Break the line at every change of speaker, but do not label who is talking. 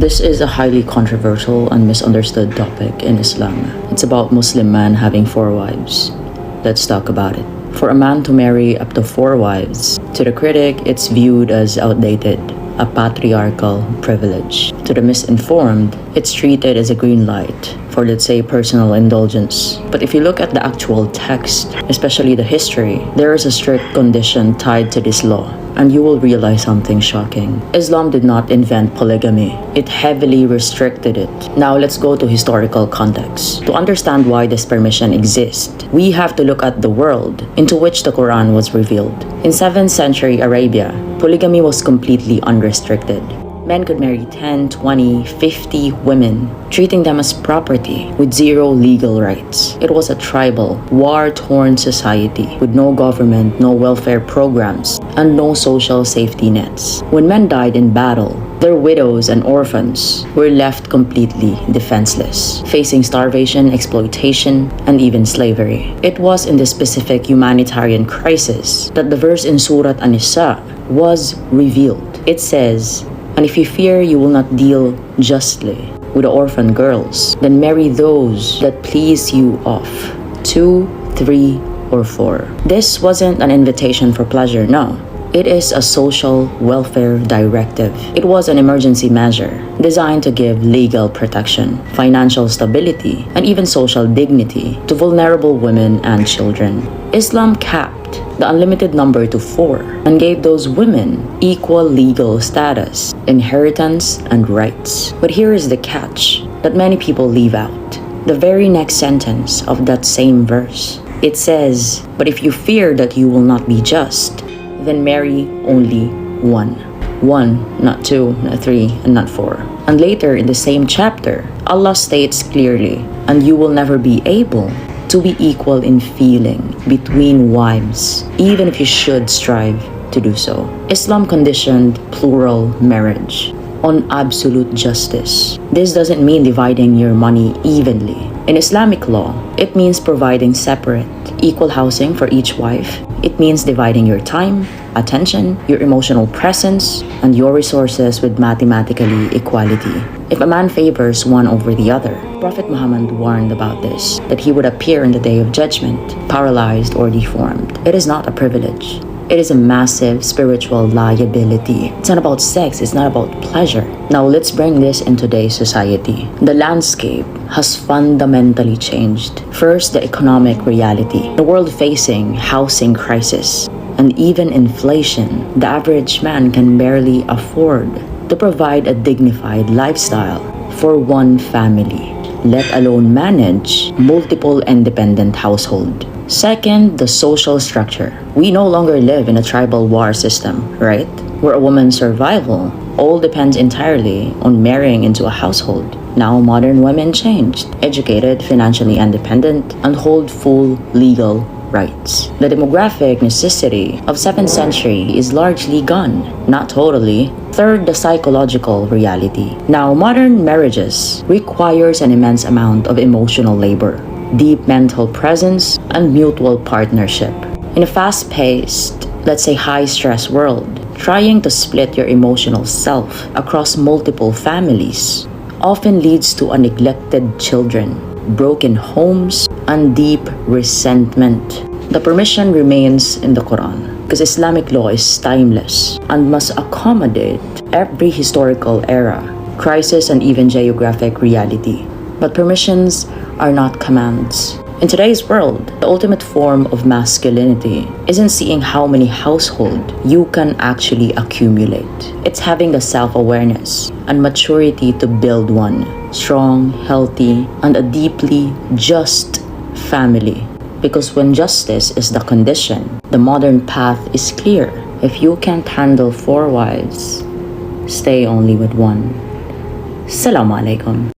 This is a highly controversial and misunderstood topic in Islam. It's about Muslim man having 4 wives. Let's talk about it. For a man to marry up to 4 wives, to the critic, it's viewed as outdated, a patriarchal privilege. To the misinformed, it's treated as a green light for, let's say, personal indulgence. But if you look at the actual text, especially the history, there is a strict condition tied to this law, and you will realize something shocking. Islam did not invent polygamy. It heavily restricted it. Now let's go to historical context. To understand why this permission exists, we have to look at the world into which the Quran was revealed. In 7th century Arabia, polygamy was completely unrestricted. Men could marry 10, 20, 50 women, treating them as property with 0 legal rights. It was a tribal, war-torn society with no government, no welfare programs, and no social safety nets. When men died in battle, their widows and orphans were left completely defenseless, facing starvation, exploitation, and even slavery. It was in this specific humanitarian crisis that the verse in Surah An-Nisa was revealed. It says, "And if you fear you will not deal justly with the orphan girls, then marry those that please you of 2, 3, or 4. This wasn't an invitation for pleasure, no. It is a social welfare directive. It was an emergency measure designed to give legal protection, financial stability, and even social dignity to vulnerable women and children. Islam capped the unlimited number to 4 and gave those women equal legal status, inheritance, and rights. But here is the catch that many people leave out. The very next sentence of that same verse. It says, "But if you fear that you will not be just, then marry only 1. 1, not 2, not 3, and not 4. And later in the same chapter, Allah states clearly, "And you will never be able to be equal in feeling between wives, even if you should strive to do so." Islam conditioned plural marriage on absolute justice. This doesn't mean dividing your money evenly. In Islamic law, it means providing separate, equal housing for each wife. It means dividing your time, attention, your emotional presence, and your resources with mathematically equality. If a man favors one over the other, Prophet Muhammad warned about this, that he would appear in the day of judgment, paralyzed or deformed. It is not a privilege. It is a massive spiritual liability. It's not about sex, it's not about pleasure. Now let's bring this in today's society. The landscape has fundamentally changed. First, the economic reality. The world facing housing crisis and even inflation. The average man can barely afford to provide a dignified lifestyle for one family, let alone manage multiple independent households. Second, the social structure. We no longer live in a tribal war system, right? Where a woman's survival all depends entirely on marrying into a household. Now modern women changed, educated, financially independent, and hold full legal rights. The demographic necessity of 7th century is largely gone, not totally. Third, the psychological reality. Now modern marriages requires an immense amount of emotional labor, deep mental presence, and mutual partnership. In a fast-paced, let's say high-stress world, trying to split your emotional self across multiple families often leads to a neglected children, broken homes, and deep resentment. The permission remains in the Quran because Islamic law is timeless and must accommodate every historical era, crisis, and even geographic reality. But permissions are not commands. In today's world, the ultimate form of masculinity isn't seeing how many households you can actually accumulate. It's having the self-awareness and maturity to build one strong, healthy, and a deeply just family. Because when justice is the condition, the modern path is clear. If you can't handle 4 wives, stay only with 1. Assalamu alaikum.